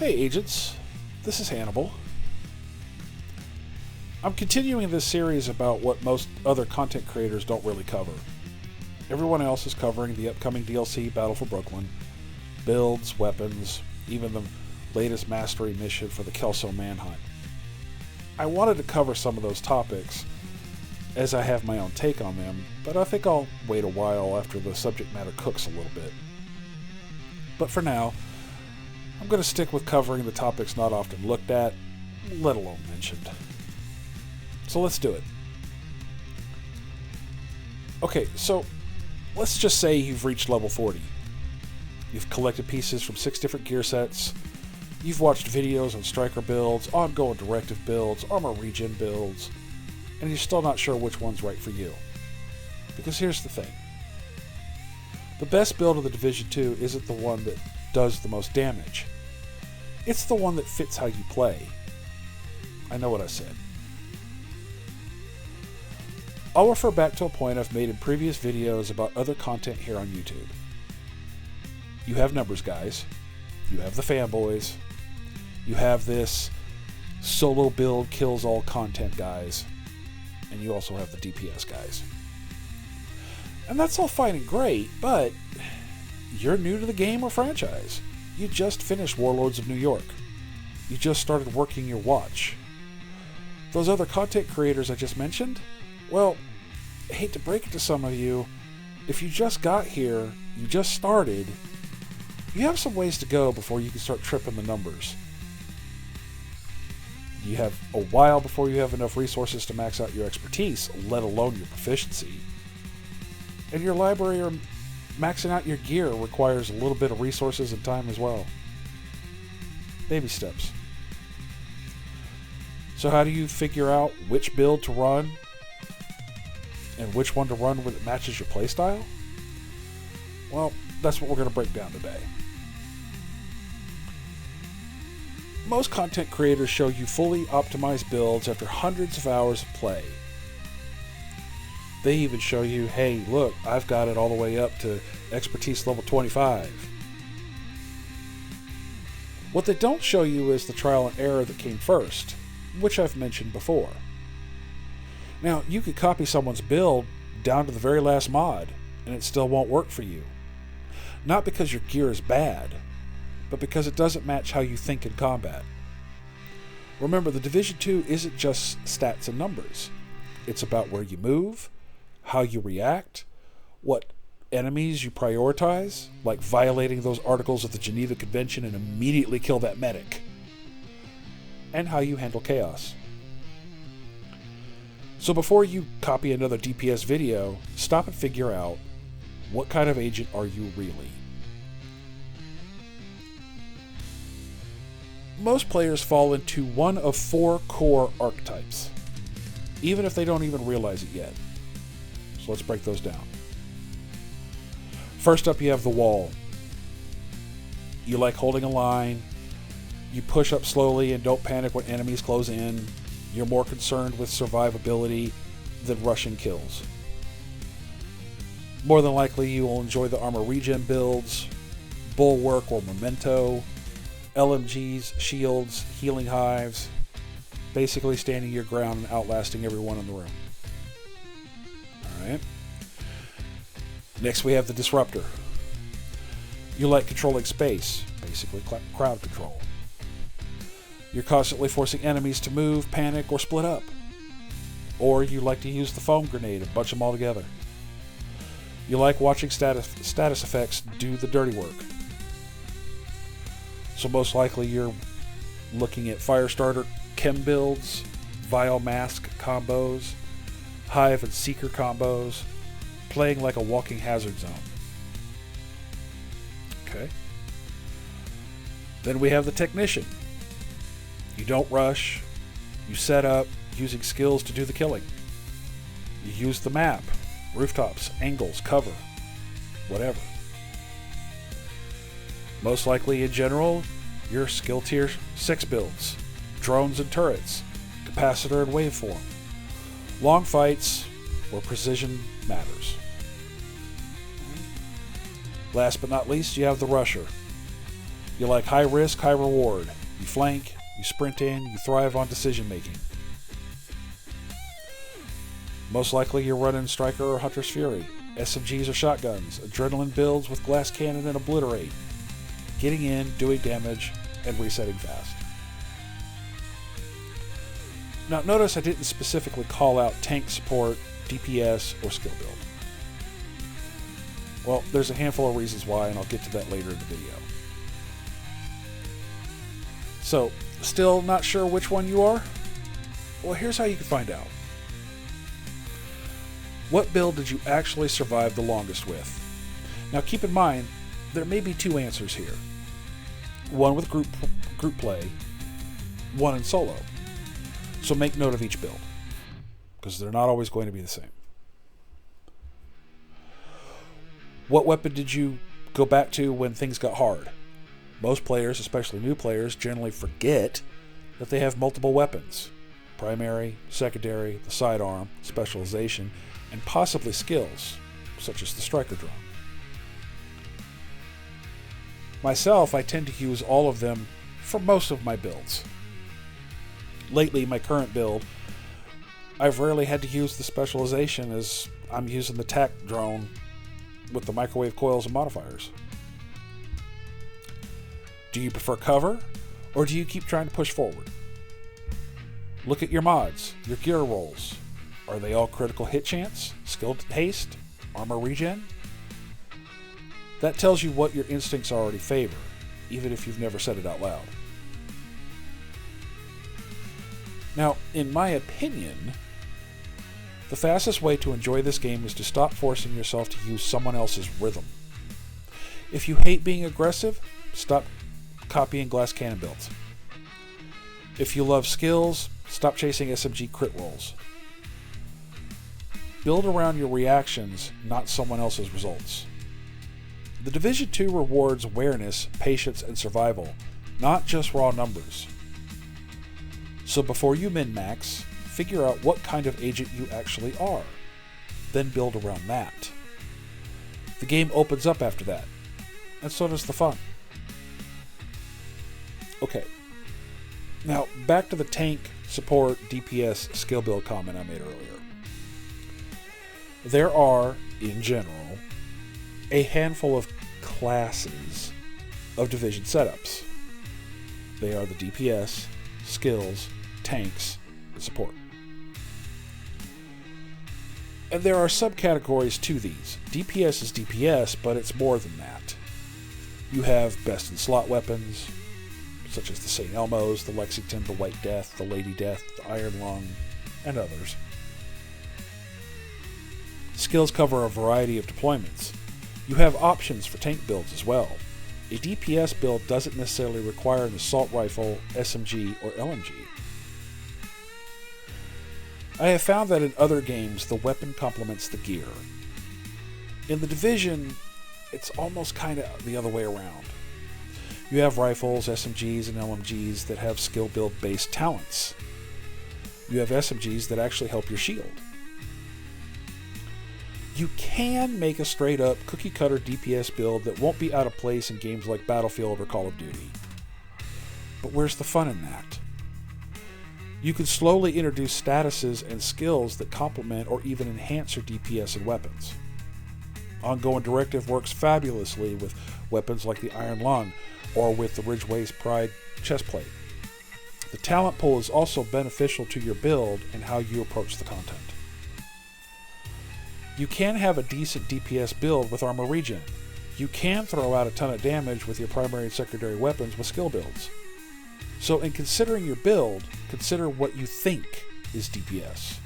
Hey agents, this is Hannibal. I'm continuing this series about what most other content creators don't really cover. Everyone else is covering the upcoming DLC Battle for Brooklyn, builds, weapons, even the latest mastery mission for the Kelso Manhunt. I wanted to cover some of those topics, as I have my own take on them, but I think I'll wait a while after the subject matter cooks a little bit. But for now, I'm going to stick with covering the topics not often looked at, let alone mentioned. So let's do it. Okay, so let's just say you've reached level 40. You've collected pieces from 6 different gear sets. You've watched videos on striker builds, ongoing directive builds, armor regen builds, and you're still not sure which one's right for you. Because here's the thing. The best build of the Division 2 isn't the one that does the most damage. It's the one that fits how you play. I know what I said. I'll refer back to a point I've made in previous videos about other content here on YouTube. You have numbers guys, you have the fanboys, you have this solo build kills all content guys, and you also have the DPS guys. And that's all fine and great, but you're new to the game or franchise. You just finished Warlords of New York. You just started working your watch. Those other content creators I just mentioned, well, I hate to break it to some of you, if you just got here, you just started, you have some ways to go before you can start tripping the numbers. You have a while before you have enough resources to max out your expertise, let alone your proficiency. And your library or maxing out your gear requires a little bit of resources and time as well. Baby steps. So how do you figure out which build to run and which one to run when it matches your playstyle? Well, that's what we're going to break down today. Most content creators show you fully optimized builds after hundreds of hours of play. They even show you, hey, look, I've got it all the way up to expertise level 25. What they don't show you is the trial and error that came first, which I've mentioned before. Now, you could copy someone's build down to the very last mod, and it still won't work for you. Not because your gear is bad, but because it doesn't match how you think in combat. Remember, the Division 2 isn't just stats and numbers. It's about where you move, how you react, what enemies you prioritize, like violating those articles of the Geneva Convention and immediately kill that medic, and how you handle chaos. So before you copy another DPS video, stop and figure out, what kind of agent are you really? Most players fall into one of 4 core archetypes, even if they don't even realize it yet. So let's break those down. First up, you have the wall. You like holding a line. You push up slowly and don't panic when enemies close in. You're more concerned with survivability than rushing kills. More than likely, you will enjoy the armor regen builds, bulwark or memento, LMGs, shields, healing hives, basically standing your ground and outlasting everyone in the room. Alright. Next we have the Disruptor. You like controlling space, basically crowd control. You're constantly forcing enemies to move, panic, or split up. Or you like to use the foam grenade and bunch them all together. You like watching status effects do the dirty work. So most likely you're looking at Firestarter chem builds, Vial Mask combos, Hive and Seeker combos, playing like a walking hazard zone. Okay. Then we have the Technician. You don't rush. You set up using skills to do the killing. You use the map, rooftops, angles, cover, whatever. Most likely in general, your skill tier 6 builds, drones and turrets, capacitor and waveform, long fights where precision matters. Last but not least, you have the Rusher. You like high risk, high reward. You flank, you sprint in, you thrive on decision making. Most likely you're running Striker or Hunter's Fury, SMGs or shotguns, adrenaline builds with glass cannon and obliterate, getting in, doing damage, and resetting fast. Now notice I didn't specifically call out tank support, DPS, or skill build. Well, there's a handful of reasons why, and I'll get to that later in the video. So, still not sure which one you are? Well, here's how you can find out. What build did you actually survive the longest with? Now keep in mind, there may be two answers here. One with group play, one in solo. So make note of each build, because they're not always going to be the same. What weapon did you go back to when things got hard? Most players, especially new players, generally forget that they have multiple weapons. Primary, secondary, the sidearm, specialization, and possibly skills, such as the striker drone. Myself, I tend to use all of them for most of my builds. Lately, my current build, I've rarely had to use the specialization as I'm using the TAC drone with the microwave coils and modifiers. Do you prefer cover, or do you keep trying to push forward? Look at your mods, your gear rolls. Are they all critical hit chance, skill haste, armor regen? That tells you what your instincts already favor, even if you've never said it out loud. Now, in my opinion, the fastest way to enjoy this game is to stop forcing yourself to use someone else's rhythm. If you hate being aggressive, stop copying glass cannon builds. If you love skills, stop chasing SMG crit rolls. Build around your reactions, not someone else's results. The Division 2 rewards awareness, patience, and survival, not just raw numbers. So before you min-max, figure out what kind of agent you actually are. Then build around that. The game opens up after that, and so does the fun. Okay, now back to the tank, support, DPS, skill build comment I made earlier. There are, in general, a handful of classes of division setups. They are the DPS, skills, tanks, and support. And there are subcategories to these. DPS is DPS, but it's more than that. You have best in slot weapons, such as the St. Elmo's, the Lexington, the White Death, the Lady Death, the Iron Lung, and others. Skills cover a variety of deployments. You have options for tank builds as well. A DPS build doesn't necessarily require an assault rifle, SMG, or LMG. I have found that in other games, the weapon complements the gear. In the Division, it's almost kind of the other way around. You have rifles, SMGs, and LMGs that have skill build based talents. You have SMGs that actually help your shield. You can make a straight up cookie cutter DPS build that won't be out of place in games like Battlefield or Call of Duty. But where's the fun in that? You can slowly introduce statuses and skills that complement or even enhance your DPS and weapons. Ongoing Directive works fabulously with weapons like the Iron Lung or with the Ridgeway's Pride chestplate. The talent pool is also beneficial to your build and how you approach the content. You can have a decent DPS build with armor regen. You can throw out a ton of damage with your primary and secondary weapons with skill builds. So in considering your build, consider what you think is DPS.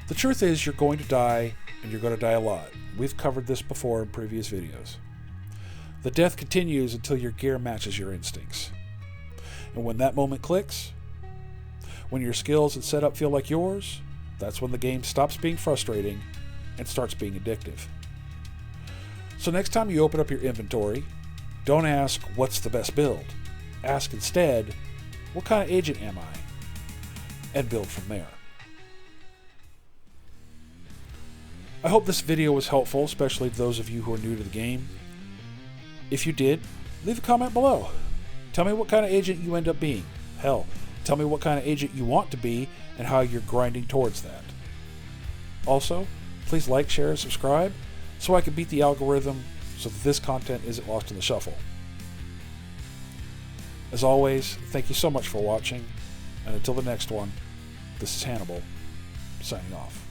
The truth is you're going to die, and you're going to die a lot. We've covered this before in previous videos. The death continues until your gear matches your instincts. And when that moment clicks, when your skills and setup feel like yours, that's when the game stops being frustrating and starts being addictive. So next time you open up your inventory, don't ask, what's the best build? Ask instead, what kind of agent am I? And build from there. I hope this video was helpful, especially to those of you who are new to the game. If you did, leave a comment below. Tell me what kind of agent you end up being. Hell, tell me what kind of agent you want to be and how you're grinding towards that. Also, please like, share, and subscribe so I can beat the algorithm so that this content isn't lost in the shuffle. As always, thank you so much for watching, and until the next one, this is Hannibal, signing off.